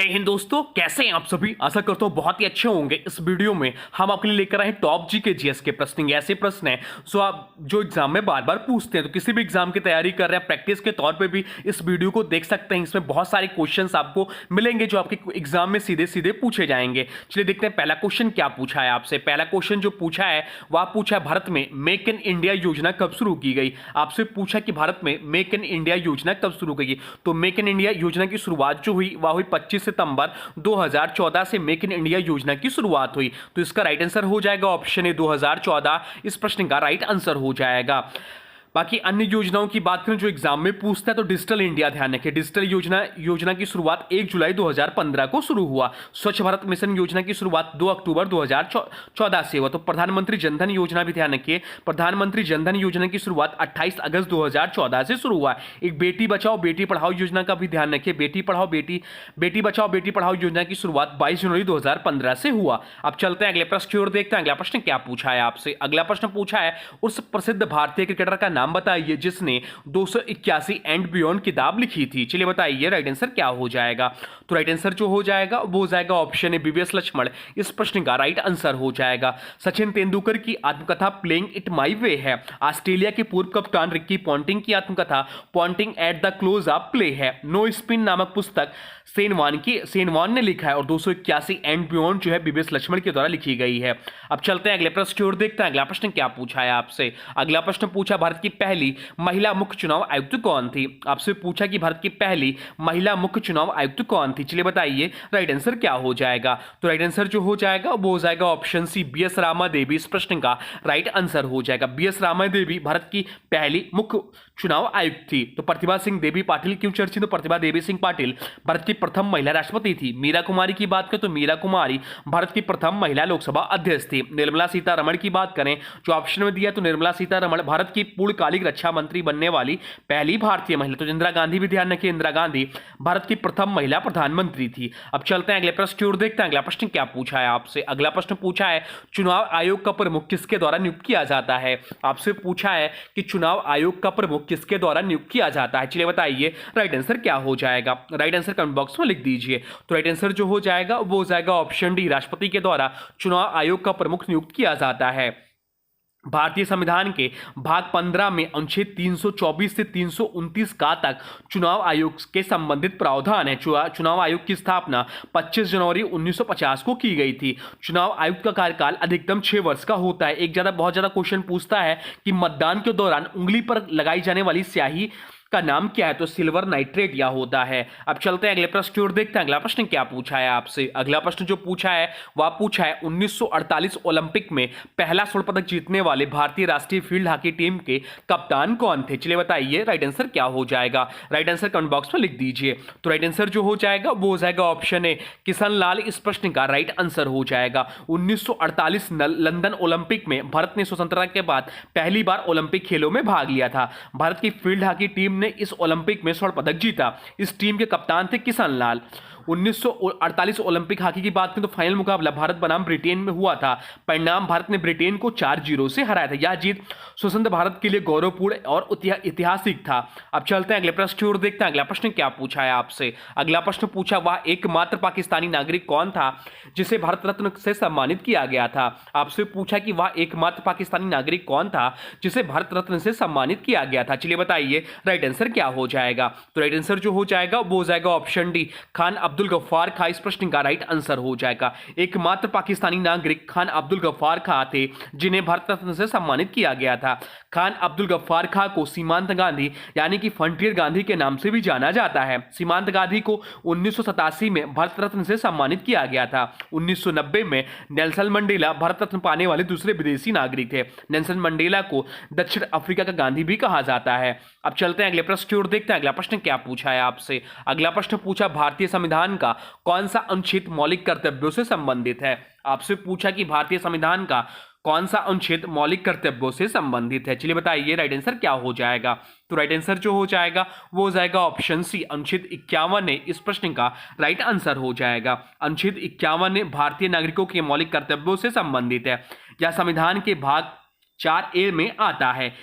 जय हिंद दोस्तों, कैसे हैं आप सभी। आशा करता हूं बहुत ही अच्छे होंगे। इस वीडियो में हम आपके लिए लेकर आए टॉप जी के जीएस के प्रश्न। ये ऐसे प्रश्न हैं जो एग्जाम में बार बार पूछते हैं। तो किसी भी एग्जाम की तैयारी कर रहे हैं, प्रैक्टिस के तौर पे भी इस वीडियो को देख सकते हैं। इसमें बहुत सारे क्वेश्चंस आपको मिलेंगे जो आपके एग्जाम में सीधे सीधे पूछे जाएंगे। चलिए देखते हैं पहला क्वेश्चन क्या पूछा है आपसे। पहला क्वेश्चन जो पूछा है वह पूछा है, भारत में मेक इन इंडिया योजना कब शुरू की गई। आपसे पूछा कि भारत में मेक इन इंडिया योजना कब शुरू की गई। तो मेक इन इंडिया योजना की शुरुआत जो हुई वह हुई 25 सितंबर 2014 से मेक इन इंडिया योजना की शुरुआत हुई। तो इसका राइट आंसर हो जाएगा ऑप्शन ए 2014। इस प्रश्न का राइट आंसर हो जाएगा। बाकी अन्य योजनाओं की बात करें जो एग्जाम में पूछता है तो डिजिटल इंडिया, ध्यान रखें डिजिटल योजना की शुरुआत 1 जुलाई 2015 को शुरू हुआ। स्वच्छ भारत मिशन योजना की शुरुआत 2 अक्टूबर 2014 से हुआ। तो प्रधानमंत्री जनधन योजना भी ध्यान रखिए, प्रधानमंत्री जनधन योजना की शुरुआत 28 अगस्त 2014 से शुरू हुआ। एक बेटी बचाओ बेटी पढ़ाओ योजना का भी ध्यान रखिए, बेटी बचाओ बेटी पढ़ाओ योजना की शुरुआत 22 जनवरी 2015 से हुआ। अब चलते हैं अगले प्रश्न की ओर, देखते हैं अगला प्रश्न क्या पूछा है आपसे। अगला प्रश्न पूछा है, उस प्रसिद्ध भारतीय क्रिकेटर का नाम बताइए जिसने 281 एंड बियॉन्ड किताब लिखी थी। चलिए बताइए राइट आंसर क्या हो जाएगा। तो राइट आंसर जो हो जाएगा वो हो जाएगा ऑप्शन ए वीवीएस लक्ष्मण। इस प्रश्न का राइट आंसर हो जाएगा। सचिन तेंदुलकर की आत्मकथा प्लेइंग इट माई वे है। ऑस्ट्रेलिया के पूर्व कप्तान रिकी पॉन्टिंग की आत्मकथा Ponting at the close of play है। नो स्पिन नामक पुस्तक सेनवान ने लिखा है और 281 एंड बियॉन्ड जो है वीवीएस लक्ष्मण के द्वारा लिखी गई है। अब चलते हैं अगले प्रश्न की ओर, देखते हैं अगला प्रश्न क्या पूछा है आपसे। अगला प्रश्न पूछा, भारत की पहली महिला मुख्य चुनाव आयुक्त कौन थी। आपसे पूछा कि भारत की पहली महिला मुख्य चुनाव आयुक्त कौन थी। चलिए बताइए राइट आंसर क्या हो जाएगा। तो राइट आंसर जो हो जाएगा वो हो जाएगा ऑप्शन सी बीएस रामा देवी। इस प्रश्न का राइट आंसर हो जाएगा। बीएस रामा देवी भारत की पहली मुख्य चुनाव आयुक्त थी। तो प्रतिभा सिंह देवी पाटिल क्यों चर्चित। तो प्रतिभा देवी सिंह पाटिल भारत की प्रथम महिला राष्ट्रपति थी। मीरा कुमारी की बात करें तो मीरा कुमारी भारत की प्रथम महिला लोकसभा अध्यक्ष थी। निर्मला सीतारमण की बात करें जो ऑप्शन में दिया तो निर्मला सीतारमण भारत की पूर्णकालिक रक्षा मंत्री बनने वाली पहली भारतीय महिला। तो इंदिरा गांधी भी ध्यान रखिए, इंदिरा गांधी भारत की प्रथम महिला प्रधानमंत्री थी। अब चलते हैं अगले प्रश्न की ओर, देखते हैं अगला प्रश्न क्या पूछा है आपसे। अगला प्रश्न पूछा है, चुनाव आयोग का प्रमुख किसके द्वारा नियुक्त किया जाता है। आपसे पूछा है कि चुनाव आयोग का प्रमुख किसके द्वारा नियुक्त किया जाता है। चलिए बताइए राइट आंसर क्या हो जाएगा। राइट आंसर कमेंट बॉक्स में लिख दीजिए। तो राइट आंसर जो हो जाएगा वो हो जाएगा ऑप्शन डी, राष्ट्रपति के द्वारा चुनाव आयोग का प्रमुख नियुक्त किया जाता है। भारतीय संविधान के भाग 15 में अनुच्छेद 324 से 329 का तक चुनाव आयोग के संबंधित प्रावधान है। चुनाव आयोग की स्थापना 25 जनवरी 1950 को की गई थी। चुनाव आयुक्त का कार्यकाल अधिकतम 6 वर्ष का होता है। बहुत ज्यादा क्वेश्चन पूछता है कि मतदान के दौरान उंगली पर लगाई जाने वाली स्याही का नाम क्या है। तो सिल्वर नाइट्रेट या होता है। अब चलते हैं अगले प्रश्न की ओर, देखते हैं अगला प्रश्न क्या पूछा है आपसे। अगला प्रश्न जो पूछा है वह पूछा है 1948 ओलंपिक में पहला स्वर्ण पदक जीतने वाले भारतीय राष्ट्रीय फील्ड हॉकी टीम के कप्तान कौन थे। चलिए बताइए राइट आंसर क्या हो जाएगा। राइट आंसर कमेंट बॉक्स में लिख दीजिए। तो राइट आंसर जो हो जाएगा वो हो जाएगा ऑप्शन ए किशन लाल। इस प्रश्न का राइट आंसर हो जाएगा। 1948 लंदन ओलंपिक में भारत ने स्वतंत्रता के बाद पहली बार ओलंपिक खेलों में भाग लिया था। भारत की फील्ड हॉकी टीम ने इस ओलंपिक में स्वर्ण पदक जीता। इस टीम के कप्तान थे किशन लाल। 1948 ओलंपिक हॉकी की बात करें तो फाइनल मुकाबला भारत बनाम ब्रिटेन में हुआ था। परिणाम भारत ने ब्रिटेन को 4-0 से हराया था। यह जीत स्वतंत्र भारत के लिए गौरवपूर्ण और ऐतिहासिक था। अब चलते हैं अगले प्रश्न की ओर, देखते हैं अगला प्रश्न क्या पूछा है आपसे। अगला प्रश्न पूछा, वह एकमात्र पाकिस्तानी नागरिक कौन था जिसे भारत रत्न से सम्मानित किया गया था। आपसे पूछा कि वह एकमात्र पाकिस्तानी नागरिक कौन था जिसे भारत रत्न से सम्मानित किया गया था। चलिए बताइए राइट आंसर क्या हो जाएगा। तो राइट आंसर जो हो जाएगा वो हो जाएगा ऑप्शन डी, खान अब्दुल गफ्फार खां। इस प्रश्न का राइट आंसर हो जाएगा। एकमात्र पाकिस्तानी नागरिक खान अब्दुल गफ्फार खां थे जिन्हें भारत रत्न से सम्मानित किया गया था। खान अब्दुल गफ्फार खां को सीमांत गांधी यानी कि फ्रंटियर गांधी के नाम से भी जाना जाता है। सीमांत गांधी को 1987 में भारत रत्न से सम्मानित किया गया था। 1990 में नेल्सन मंडेला भारत रत्न पाने वाले दूसरे विदेशी नागरिक थे। नेल्सन मंडेला को दक्षिण अफ्रीका का गांधी भी कहा जाता है। अब चलते हैं अगले प्रश्न की ओर, देखते हैं अगला प्रश्न क्या पूछा है आपसे। अगला प्रश्न पूछा, भारतीय संविधान का कौन सा अनुच्छेद मौलिक कर्तव्यों से संबंधित है। आपसे पूछा कि भारतीय संविधान का कौन सा अनुच्छेद मौलिक कर्तव्यों से संबंधित है। चलिए बताइए राइट आंसर क्या हो जाएगा। तो राइट आंसर जो हो जाएगा वो हो जाएगा ऑप्शन सी, अनुच्छेद 51 इस प्रश्न का राइट आंसर हो जाएगा। अनुच्छेद 51 भारतीय नागरिकों के मौलिक कर्तव्यों से संबंधित है। यह संविधान के भाग 4A में आता है।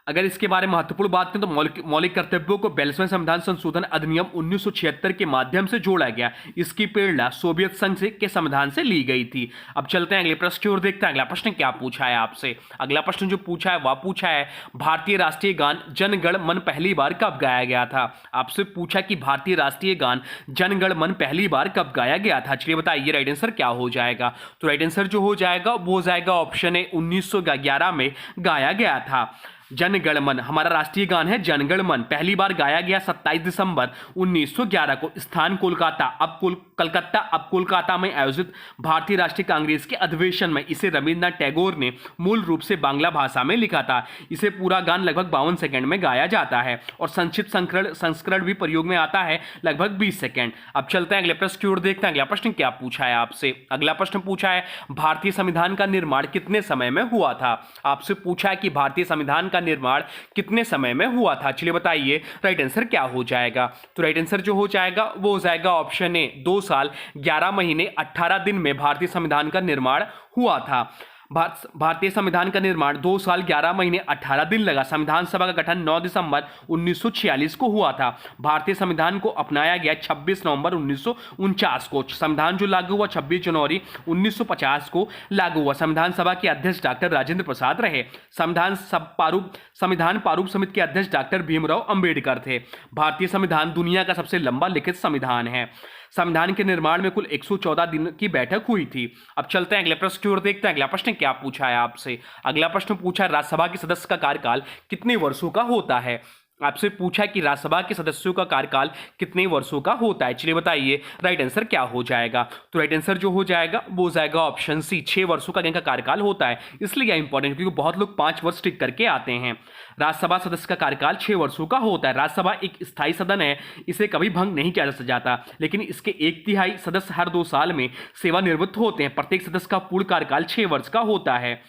अगर इसके बारे में महत्वपूर्ण बात करें तो मौलिक कर्तव्यों को 42वें संविधान संशोधन अधिनियम 1976 के माध्यम से जोड़ा गया। इसकी प्रेरणा सोवियत संघ के संविधान से ली गई थी। अब चलते हैं अगले प्रश्न की ओर, देखते हैं अगला प्रश्न क्या पूछा है आपसे। अगला प्रश्न जो पूछा है वह पूछा है भारतीय राष्ट्रीय गान जन गण मन पहली बार कब गाया गया था। आपसे पूछा कि भारतीय राष्ट्रीय गान जन गण मन पहली बार कब गाया गया था। चलिए बताइए राइट आंसर क्या हो जाएगा। तो राइट आंसर जो हो जाएगा वो हो जाएगा ऑप्शन ए 1911 में गाया गया था। जन गण मन हमारा राष्ट्रीय गान है जन गण मन, पहली बार गाया गया 27 दिसंबर 1911 को। स्थान कोलकाता, अब कलकत्ता, अब कोलकाता में आयोजित भारतीय राष्ट्रीय कांग्रेस के अधिवेशन में इसे रविन्द्रनाथ टैगोर ने मूल रूप से बांग्ला भाषा में लिखा था। इसे पूरा गान लगभग 52 सेकंड में गाया जाता है और संक्षिप्त संस्करण भी प्रयोग में आता है लगभग 20 सेकंड। अब चलते हैं अगले प्रश्न की ओर, देखते हैं अगला प्रश्न क्या पूछा है आपसे। अगला प्रश्न पूछा है भारतीय संविधान का निर्माण कितने समय में हुआ था। आपसे पूछा है कि भारतीय संविधान निर्माण कितने समय में हुआ था। चलिए बताइए राइट आंसर क्या हो जाएगा। तो राइट आंसर जो हो जाएगा वो हो जाएगा ऑप्शन ए 2 साल 11 महीने 18 दिन में भारतीय संविधान का निर्माण हुआ था। भारतीय संविधान का निर्माण 2 साल 11 महीने 18 दिन लगा। संविधान सभा का गठन 9 दिसंबर 1946 को हुआ था। भारतीय संविधान को अपनाया गया 26 नवंबर 1949 को। संविधान जो लागू हुआ 26 जनवरी 1950 को लागू हुआ। संविधान सभा के अध्यक्ष डॉक्टर राजेंद्र प्रसाद रहे। संविधान प्रारूप समिति के अध्यक्ष डॉक्टर भीमराव अंबेडकर थे। भारतीय संविधान दुनिया का सबसे लंबा लिखित संविधान है। संविधान के निर्माण में कुल 114 दिन की बैठक हुई थी। अब चलते हैं अगले प्रश्न की ओर, देखते हैं अगला प्रश्न क्या पूछा है आपसे। अगला प्रश्न पूछा है राज्यसभा के सदस्य का कार्यकाल कितने वर्षों का होता है। आपसे पूछा कि राज्यसभा के सदस्यों का कार्यकाल कितने वर्षों का होता है। चलिए बताइए राइट आंसर क्या हो जाएगा। तो राइट आंसर जो हो जाएगा वो हो जाएगा ऑप्शन सी 6 वर्षों का इनका कार्यकाल होता है। इसलिए इंपॉर्टेंट क्योंकि बहुत लोग 5 वर्ष टिक करके आते हैं। राज्यसभा सदस्य का कार्यकाल 6 वर्षों का होता है। राज्यसभा एक स्थायी सदन है, इसे कभी भंग नहीं किया जा जाता, लेकिन इसके 1/3 सदस्य हर 2 साल में सेवानिवृत्त होते हैं। प्रत्येक सदस्य का पूर्ण कार्यकाल 6 वर्ष का होता है।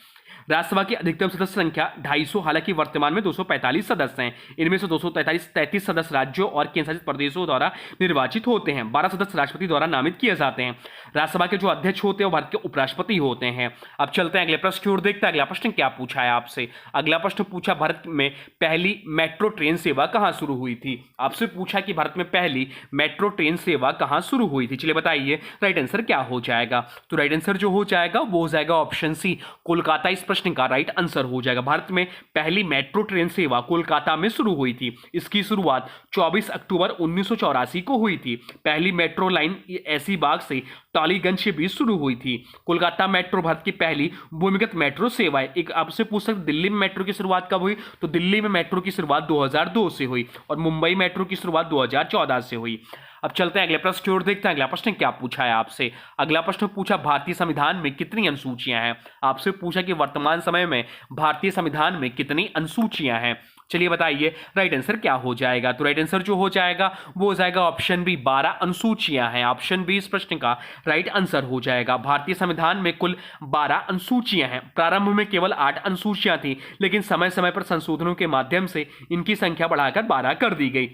राज्यसभा की अधिकतम सदस्य संख्या 250, हालांकि वर्तमान में 245 सदस्य हैं। इनमें से 233 सदस्य राज्यों और केंद्रशासित प्रदेशों द्वारा निर्वाचित होते हैं। 12 सदस्य राष्ट्रपति द्वारा नामित किए जाते हैं। राज्यसभा के जो अध्यक्ष होते हैं वो भारत के उपराष्ट्रपति होते हैं। अब चलते हैं अगले प्रश्न की ओर, देखते हैं अगला प्रश्न क्या पूछा है आपसे। अगला प्रश्न पूछा भारत में पहली मेट्रो ट्रेन सेवा कहां शुरू हुई थी। आपसे पूछा कि भारत में पहली मेट्रो ट्रेन सेवा कहां शुरू हुई थी। चलिए बताइए राइट आंसर क्या हो जाएगा। तो राइट आंसर जो हो जाएगा वो हो जाएगा ऑप्शन सी कोलकाता। इस प्रश्न का राइट आंसर हो जाएगा। भारत में पहली मेट्रो ट्रेन सेवा कोलकाता में शुरू हुई थी। इसकी शुरुआत 24 अक्टूबर 1984 को हुई थी। पहली मेट्रो लाइन ऐसी बाग से टॉलीगंज के बीच शुरू हुई थी। कोलकाता मेट्रो भारत की पहली भूमिगत मेट्रो सेवा है। एक आपसे पूछ सकते दिल्ली में मेट्रो की शुरुआत कब हुई, तो दिल्ली में मेट्रो की शुरुआत 2002 से हुई और मुंबई मेट्रो की शुरुआत 2014 से हुई। अब चलते हैं अगले प्रश्न की ओर, देखते हैं अगला प्रश्न क्या पूछा है आपसे। अगला प्रश्न पूछा भारतीय संविधान में कितनी अनुसूचियां हैं। आपसे पूछा कि वर्तमान समय में भारतीय संविधान में कितनी अनुसूचियां हैं। चलिए बताइए राइट आंसर क्या हो जाएगा। तो राइट आंसर जो हो जाएगा वो हो जाएगा ऑप्शन बी 12 अनुसूचियां हैं। ऑप्शन बी इस प्रश्न का राइट आंसर हो जाएगा। भारतीय संविधान में कुल 12 अनुसूचियां हैं। प्रारंभ में केवल 8 अनुसूचियां थी, लेकिन समय समय पर संशोधनों के माध्यम से इनकी संख्या बढ़ाकर 12 कर दी गई।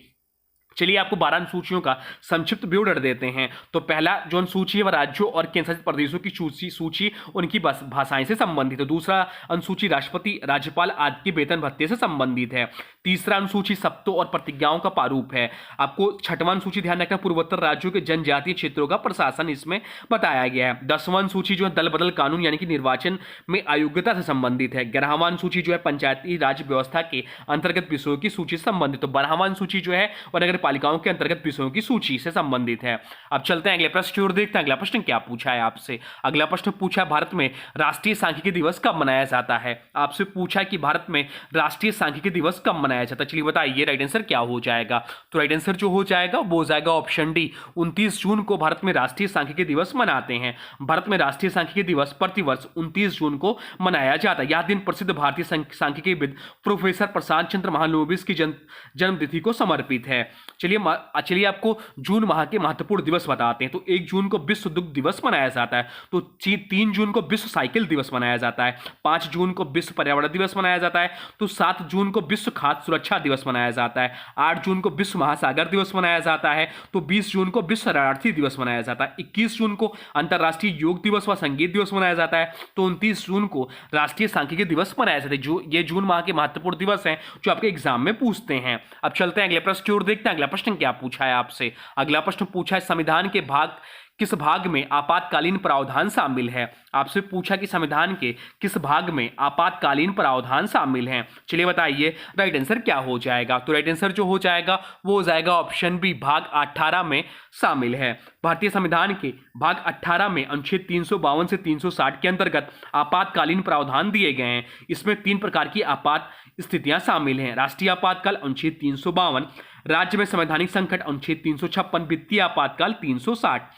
चलिए आपको 12 अनुसूचियों का संक्षिप्त विवरण देते हैं। तो पहला जो अनुसूची है वह राज्यों और केंद्रशासित प्रदेशों की सूची उनकी भाषाएं से संबंधित है। दूसरा अनुसूची राष्ट्रपति राज्यपाल आदि के वेतन भत्ते से संबंधित है। तीसरा अनुसूची शब्दों और प्रतिज्ञाओं का प्रारूप है। आपको छठवां अनुसूची ध्यान रखना पूर्वोत्तर राज्यों के जनजातीय क्षेत्रों का प्रशासन इसमें बताया गया है। 10वां अनुसूची जो है दल बदल कानून यानी कि निर्वाचन में अयोग्यता से संबंधित है। 11वां अनुसूची जो है पंचायती राज व्यवस्था के अंतर्गत विषयों की सूची से संबंधित। तो 12वां अनुसूची जो है वह नगर पालिकाओं के अंतर्गत विषयों की सूची से संबंधित है। अब चलते हैं अगले प्रश्न की ओर, देखते हैं अगला प्रश्न क्या पूछा है आपसे। अगला प्रश्न पूछा है भारत में राष्ट्रीय सांख्यिकी दिवस कब मनाया जाता है। आपसे पूछा कि भारत में राष्ट्रीय सांख्यिकी दिवस कब मनाया जाता है। चलिए बताइए राइट आंसर क्या हो जाएगा। तो राइट आंसर जो हो जाएगा वो हो जाएगा ऑप्शन डी 29 जून को भारत में राष्ट्रीय सांख्यिकी दिवस मनाते हैं। भारत में राष्ट्रीय सांख्यिकी दिवस प्रतिवर्ष 29 जून को मनाया जाता है। यह दिन प्रसिद्ध भारतीय सांख्यिकीविद प्रोफेसर प्रशांत चंद्र महालनोबिस की जन्मतिथि को समर्पित है। चलिए आपको जून माह के महत्वपूर्ण दिवस बताते हैं। तो 1 जून को विश्व दुग्ध दिवस मनाया जाता है। तो 3 जून को विश्व साइकिल दिवस मनाया जाता है। 5 जून को विश्व पर्यावरण दिवस मनाया जाता है। तो 7 जून को विश्व खाद्य सुरक्षा दिवस मनाया जाता है। 8 जून को विश्व महासागर दिवस मनाया जाता है। तो 20 जून को विश्व शरणार्थी दिवस मनाया जाता है। 21 जून को अंतर्राष्ट्रीय योग दिवस व संगीत दिवस मनाया जाता है। तो 29 जून को राष्ट्रीय सांख्यिकी दिवस मनाया जाता है। जो ये जून माह के महत्वपूर्ण दिवस हैं जो आपके एग्जाम में पूछते हैं। अब चलते हैं अगले प्रश्न की ओर, देखते हैं अगला प्रश्न क्या पूछा है आपसे। अगला प्रश्न पूछा है संविधान के किस भाग में आपातकालीन प्रावधान शामिल है। आपसे पूछा कि संविधान के किस भाग में आपातकालीन प्रावधान शामिल हैं। चलिए बताइए राइट आंसर क्या हो जाएगा। तो राइट आंसर जो हो जाएगा वो हो जाएगा ऑप्शन बी, भाग 18 में शामिल है। भारतीय संविधान के भाग 18 में अनुच्छेद 352 से 360 के अंतर्गत आपातकालीन प्रावधान दिए गए हैं। इसमें 3 प्रकार की आपात स्थितियां शामिल हैं। राष्ट्रीय आपातकाल अनुच्छेद 352, राज्य में संवैधानिक संकट अनुच्छेद 356, वित्तीय आपातकाल 360।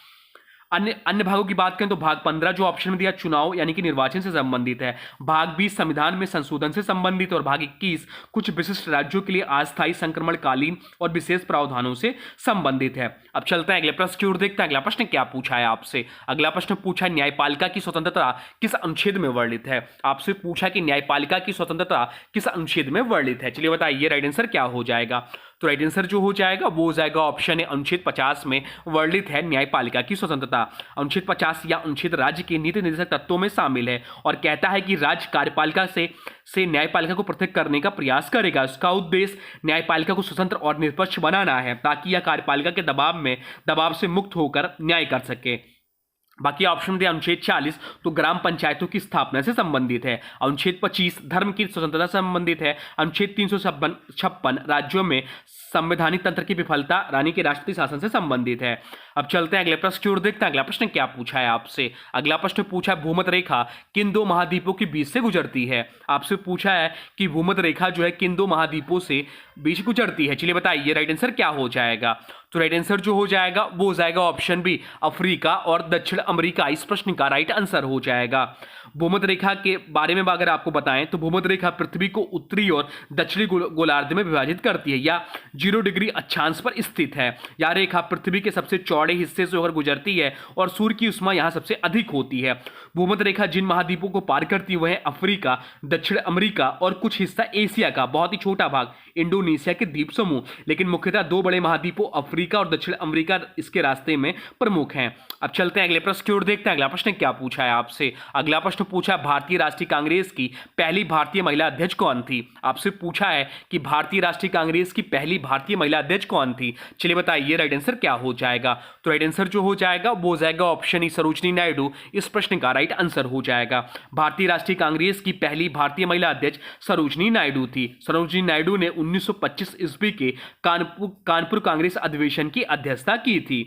अन्य भागों की बात करें तो भाग 15 जो ऑप्शन में दिया चुनाव यानी कि निर्वाचन से संबंधित है। भाग 20 संविधान में संशोधन से संबंधित और भाग 21 कुछ विशिष्ट राज्यों के लिए अस्थायी संक्रमणकालीन और विशेष प्रावधानों से संबंधित है। अब चलते हैं अगले प्रश्न की ओर, देखते हैं अगला प्रश्न क्या पूछा है आपसे। अगला प्रश्न पूछा है न्यायपालिका की स्वतंत्रता किस अनुच्छेद में वर्णित है। आपसे पूछा कि न्यायपालिका की स्वतंत्रता किस अनुच्छेद में वर्णित है। चलिए बताइए राइट आंसर क्या हो जाएगा। तो राइट आंसर जो हो जाएगा वो हो जाएगा ऑप्शन है अनुच्छेद 50 में वर्णित है न्यायपालिका की स्वतंत्रता। अनुच्छेद 50 या अनुच्छेद राज्य के नीति निर्देशक तत्वों में शामिल है और कहता है कि राज्य कार्यपालिका से न्यायपालिका को पृथक करने का प्रयास करेगा। उसका उद्देश्य न्यायपालिका को स्वतंत्र और निष्पक्ष बनाना है ताकि यह कार्यपालिका के दबाव से मुक्त होकर न्याय कर सके। बाकी ऑप्शन दिया अनुच्छेद 40 तो ग्राम पंचायतों की स्थापना से संबंधित है। अनुच्छेद 25 धर्म की स्वतंत्रता से संबंधित है। अनुच्छेद 356 राज्यों में संवैधानिक तंत्र की विफलता रानी के राष्ट्रपति शासन से संबंधित है। अब चलते हैं अगले प्रश्न की ओर, देखते हैं अगला प्रश्न क्या पूछा है आपसे। अगला प्रश्न पूछा है भूमध्य रेखा किन 2 महाद्वीपों के बीच से गुजरती है। आपसे पूछा है कि भूमध्य रेखा जो है किन 2 महाद्वीपों से बीच गुजरती है। चलिए बताइए राइट आंसर क्या हो जाएगा। तो राइट आंसर जो हो जाएगा वो हो जाएगा ऑप्शन बी, अफ्रीका और दक्षिण अमेरिका। इस प्रश्न का राइट आंसर हो जाएगा। भूमध्य रेखा के बारे में अगर आपको बताएं तो भूमध्य रेखा पृथ्वी को उत्तरी और दक्षिणी गोलार्ध में विभाजित करती है या 0 डिग्री अक्षांश पर स्थित है। यह रेखा पृथ्वी के सबसे चौड़े हिस्से से होकर गुजरती है और सूर्य की उष्मा यहां सबसे अधिक होती है। भूमध्य रेखा जिन महाद्वीपों को पार करती है वह है अफ्रीका, दक्षिण अमेरिका और कुछ हिस्सा एशिया का बहुत ही छोटा भाग इंडोनेशिया के द्वीप समूह। लेकिन मुख्यतः 2 बड़े महाद्वीपों अफ्रीका और दक्षिण अमेरिका इसके रास्ते में प्रमुख हैं। अब चलते हैं अगले प्रश्न की ओर, देखते हैं अगला प्रश्न क्या पूछा है आपसे। अगला प्रश्न पूछा है भारतीय राष्ट्रीय कांग्रेस की पहली भारतीय महिला अध्यक्ष कौन थी। आपसे पूछा है कि भारतीय राष्ट्रीय कांग्रेस की पहली भारतीय महिला अध्यक्ष कौन थी। चलिए बताइए राइट आंसर क्या हो जाएगा। तो राइट आंसर जो हो जाएगा वो हो जाएगा ऑप्शन ई, सरोजिनी नायडू। इस प्रश्न का राइट आंसर हो जाएगा। भारतीय राष्ट्रीय कांग्रेस की पहली भारतीय महिला अध्यक्ष सरोजिनी नायडू थी। सरोजिनी नायडू ने 1925 ईस्वी के कानपुर कांग्रेस अधिवेशन की अध्यक्षता की थी।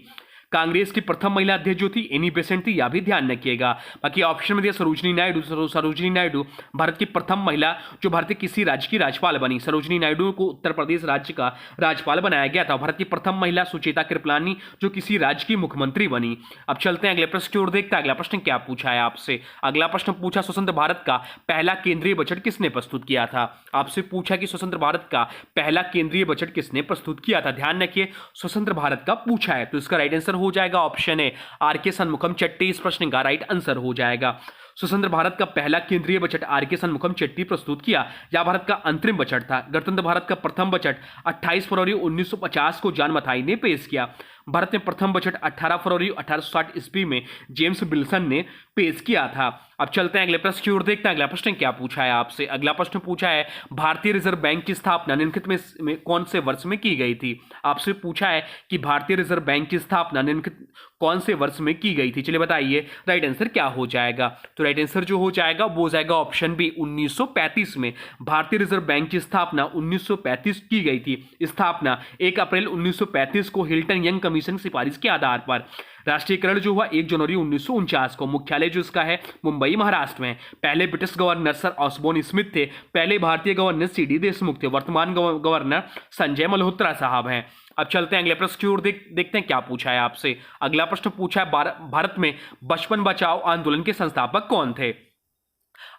कांग्रेस की प्रथम महिला अध्यक्ष जो थी एनी बेसेंट थी, यह भी ध्यान रखिएगा। बाकी ऑप्शन में दिया सरोजिनी नायडू। सरोजिनी नायडू भारत की प्रथम महिला जो भारत के किसी राज्य की राज्यपाल बनी। सरोजिनी नायडू को उत्तर प्रदेश राज्य का राज्यपाल बनाया गया था। भारत की प्रथम महिला सुचेता कृपलानी जो किसी राज्य की मुख्यमंत्री बनी। अब चलते हैं अगले प्रश्न की ओर, देखते हैं अगला प्रश्न क्या पूछा है आपसे। अगला प्रश्न पूछा स्वतंत्र भारत का पहला केंद्रीय बजट किसने प्रस्तुत किया था। आपसे पूछा कि स्वतंत्र भारत का पहला केंद्रीय बजट किसने प्रस्तुत किया था। ध्यान रखिए स्वतंत्र भारत का पूछा है तो इसका राइट आंसर हो जाएगा ऑप्शन है आर के शनमुखम चेट्टी। इस प्रश्न का राइट आंसर हो जाएगा। स्वतंत्र भारत का पहला केंद्रीय बजट आर के शनमुखम चेट्टी प्रस्तुत किया। यह भारत का अंतरिम बजट था। गणतंत्र भारत का प्रथम बजट 28 फरवरी 1950 को जॉन मथाई ने पेश किया। भारत में प्रथम बजट 18 फरवरी 1860 ईस्वी में जेम्स विल्सन ने पेश किया था। अब चलते हैं अगले प्रश्न की ओर, देखते हैं अगला प्रश्न क्या पूछा है आपसे। अगला प्रश्न पूछा है भारतीय रिजर्व बैंक की स्थापना निम्नलिखित में कौन से वर्ष में की गई थी। आपसे पूछा है कि भारतीय रिजर्व बैंक की स्थापना निम्नलिखित कौन से वर्ष में की गई थी। चलिए बताइए राइट आंसर क्या हो जाएगा। तो राइट आंसर जो हो जाएगा वो हो जाएगा ऑप्शन बी 1935 में। भारतीय रिजर्व बैंक की स्थापना 1935 की गई थी। स्थापना 1 अप्रैल 1935 को हिल्टन यंग कमीशन की सिफारिश के आधार पर। राष्ट्रीयकरण जो हुआ 1 जनवरी 1949 को। मुख्यालय जो इसका है मुंबई महाराष्ट्र में। पहले British governor sir Osborne Smith थे। पहले भारतीय गवर्नर सीडी देशमुख थे। वर्तमान गवर्नर संजय मल्होत्रा साहब हैं। अब चलते हैं अगले प्रश्न की ओर, देखते हैं क्या पूछा है आपसे। अगला प्रश्न पूछा है भारत में बचपन बचाओ आंदोलन के संस्थापक कौन थे।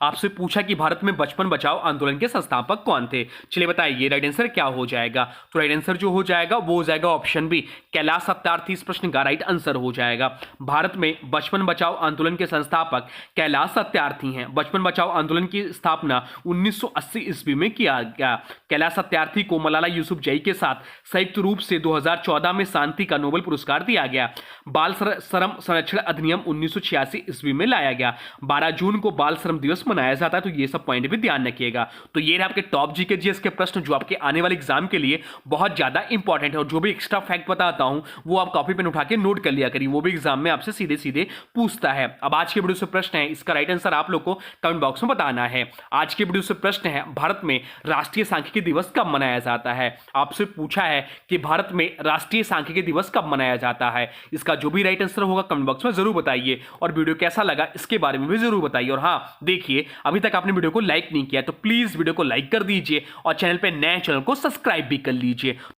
आपसे पूछा कि भारत में बचपन बचाओ आंदोलन के संस्थापक कौन थे। चलिए बताइए राइट आंसर क्या हो जाएगा। तो राइट आंसर जो हो जाएगा वो हो जाएगा ऑप्शन बी, कैलाश सत्यार्थी इस प्रश्न का राइट आंसर हो जाएगा। भारत में बचपन बचाओ आंदोलन के संस्थापक कैलाश सत्यार्थी हैं। बचपन बचाओ आंदोलन की स्थापना 1980 ईस्वी में किया गया। कैलाश सत्यार्थी को मलाला यूसुफजई के साथ संयुक्त रूप से 2014 में शांति का नोबेल पुरस्कार दिया गया। बाल श्रम संरक्षण अधिनियम 1986 ईस्वी में लाया गया। 12 जून को बाल श्रम दिवस मनाया जाता है। तो ये सब पॉइंट भी ध्यान रखिएगा। तो ये रहे आपके टॉप जीके जीएस के प्रश्न जो आपके आने वाले एग्जाम के लिए बहुत ज्यादा इंपॉर्टेंट है। और जो भी एक्स्ट्रा फैक्ट बताता हूं वो आप कॉपी पेन उठा के नोट कर लिया करिए, वो भी एग्जाम में आपसे सीधे सीधे पूछता है। अब आज के वीडियो से प्रश्न है, इसका राइट आंसर आप लोग को कमेंट बॉक्स में बताना है। आज के वीडियो से प्रश्न है, भारत में राष्ट्रीय सांख्यिकी दिवस कब मनाया जाता है। आपसे पूछा है कि भारत में राष्ट्रीय सांख्यिकी दिवस कब मनाया जाता है। इसका जो भी राइट आंसर होगा कमेंट बॉक्स में जरूर बताइए। और वीडियो कैसा लगा इसके बारे में भी जरूर बताइए। और हाँ देखिए, अभी तक आपने वीडियो को लाइक नहीं किया तो प्लीज वीडियो को लाइक कर दीजिए और चैनल पे नए चैनल को सब्सक्राइब भी कर लीजिए।